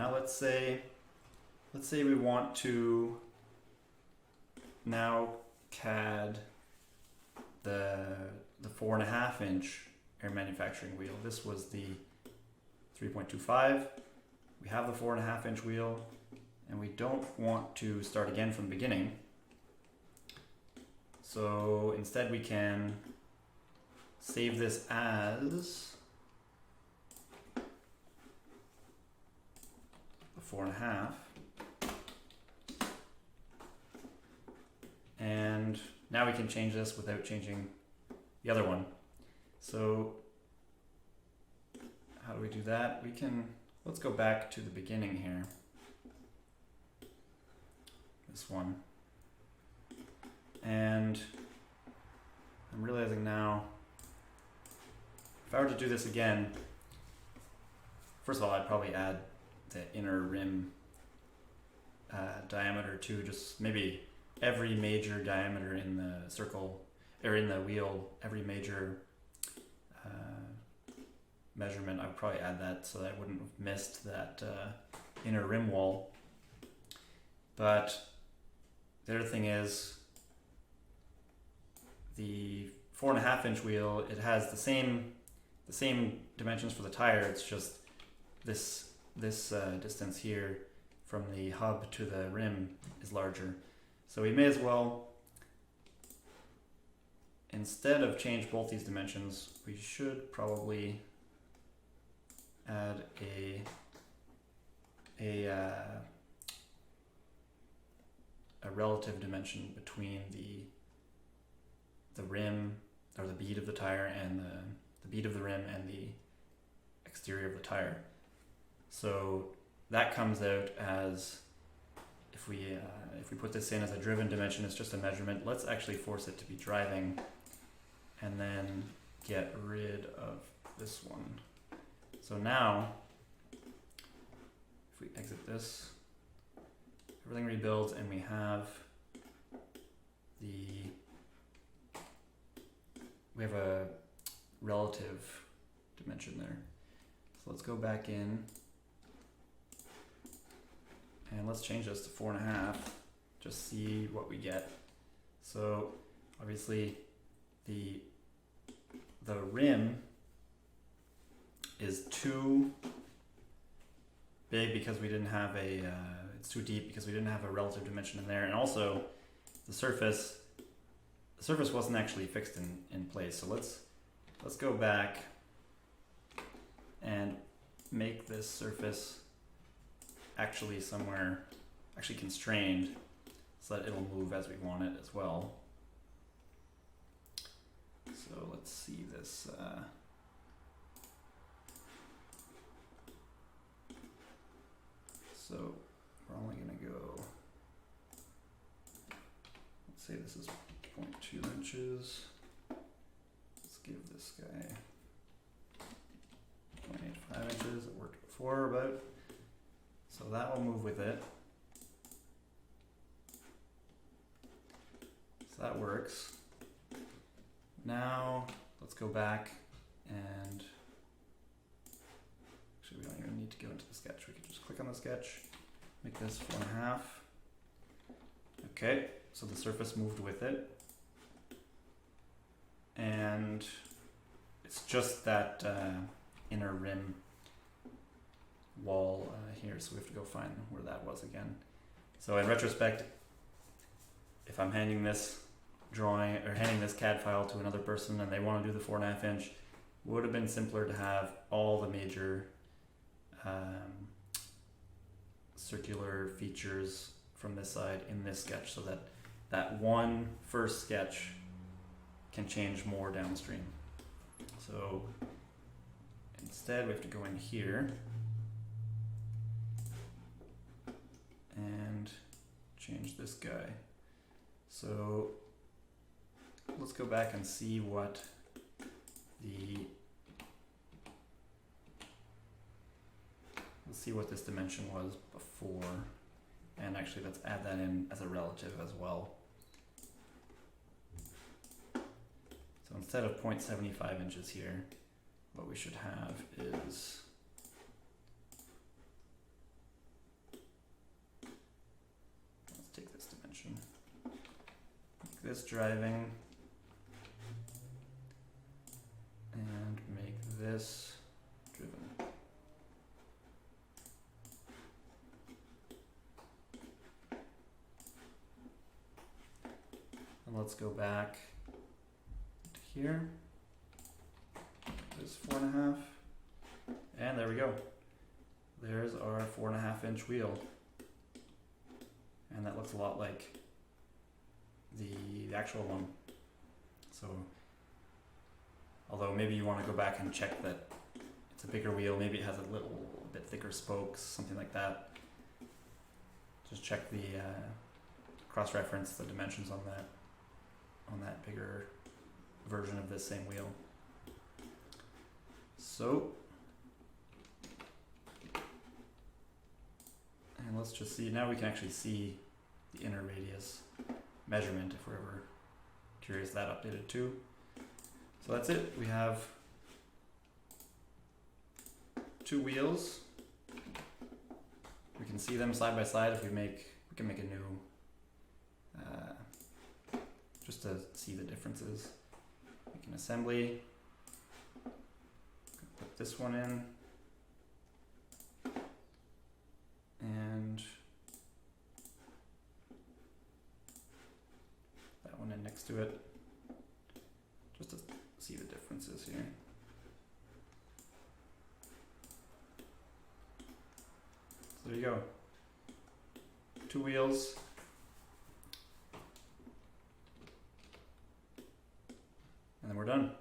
Now let's say we want to now CAD the 4.5 inch air manufacturing wheel. This was the 3.25. We have the 4.5 inch wheel, and we don't want to start again from the beginning. So instead we can save this as the 4.5. And now we can change this without changing the other one. So how do we do that? We can, let's go back to the beginning here. This one. And I'm realizing now, if I were to do this again, first of all, I'd probably add the inner rim diameter too, just maybe every major diameter in the circle, or in the wheel, every major measurement, I would probably add that so that I wouldn't have missed that inner rim wall. But the other thing is, the 4.5 inch wheel, it has the same dimensions for the tire. It's just this distance here from the hub to the rim is larger. So we may as well, instead of change both these dimensions, we should probably add a relative dimension between the rim, or the bead of the tire, and the bead of the rim and the exterior of the tire. So that comes out as, if we put this in as a driven dimension, it's just a measurement. Let's actually force it to be driving, and then get rid of this one. So now, if we exit this, everything rebuilds, and we have a relative dimension there. So let's go back in, and let's change this to 4.5, just see what we get. So obviously the rim is too big because we didn't have it's too deep because we didn't have a relative dimension in there, and also the surface wasn't actually fixed in place. So let's go back and make this surface actually constrained so that it'll move as we want it as well. So let's see this. So we're only going to go, let's say this is 0.2 inches. Let's give this guy 0.85 inches. It worked before about. So that will move with it. So that works. Now let's go back, and actually we don't even need to go into the sketch. We can just click on the sketch, make this 4.5. Okay, so the surface moved with it. And it's just that inner rim wall here, so we have to go find where that was again. So in retrospect, if I'm handing this drawing or handing this CAD file to another person and they want to do the 4.5 inch, it would have been simpler to have all the major circular features from this side in this sketch, so that one first sketch can change more downstream. So instead we have to go in here and change this guy. So let's go back and see what this dimension was before, and actually let's add that in as a relative as well. So instead of 0.75 inches here, what we should have is this driving and make this driven. And let's go back to here. This 4.5, and there we go. There's our 4.5-inch wheel, and that looks a lot like the actual one. So, although maybe you want to go back and check that it's a bigger wheel, maybe it has a bit thicker spokes, something like that. Just check the cross-reference the dimensions on that bigger version of this same wheel. So, and let's just see, now we can actually see the inner radius measurement if we're ever curious that updated too. So that's it. We have 2 wheels. We can see them side by side if we can make a new, just to see the differences. Make an assembly. Put this one in. And that one in next to it, just to see the differences here. So there you go. 2 wheels. And then we're done.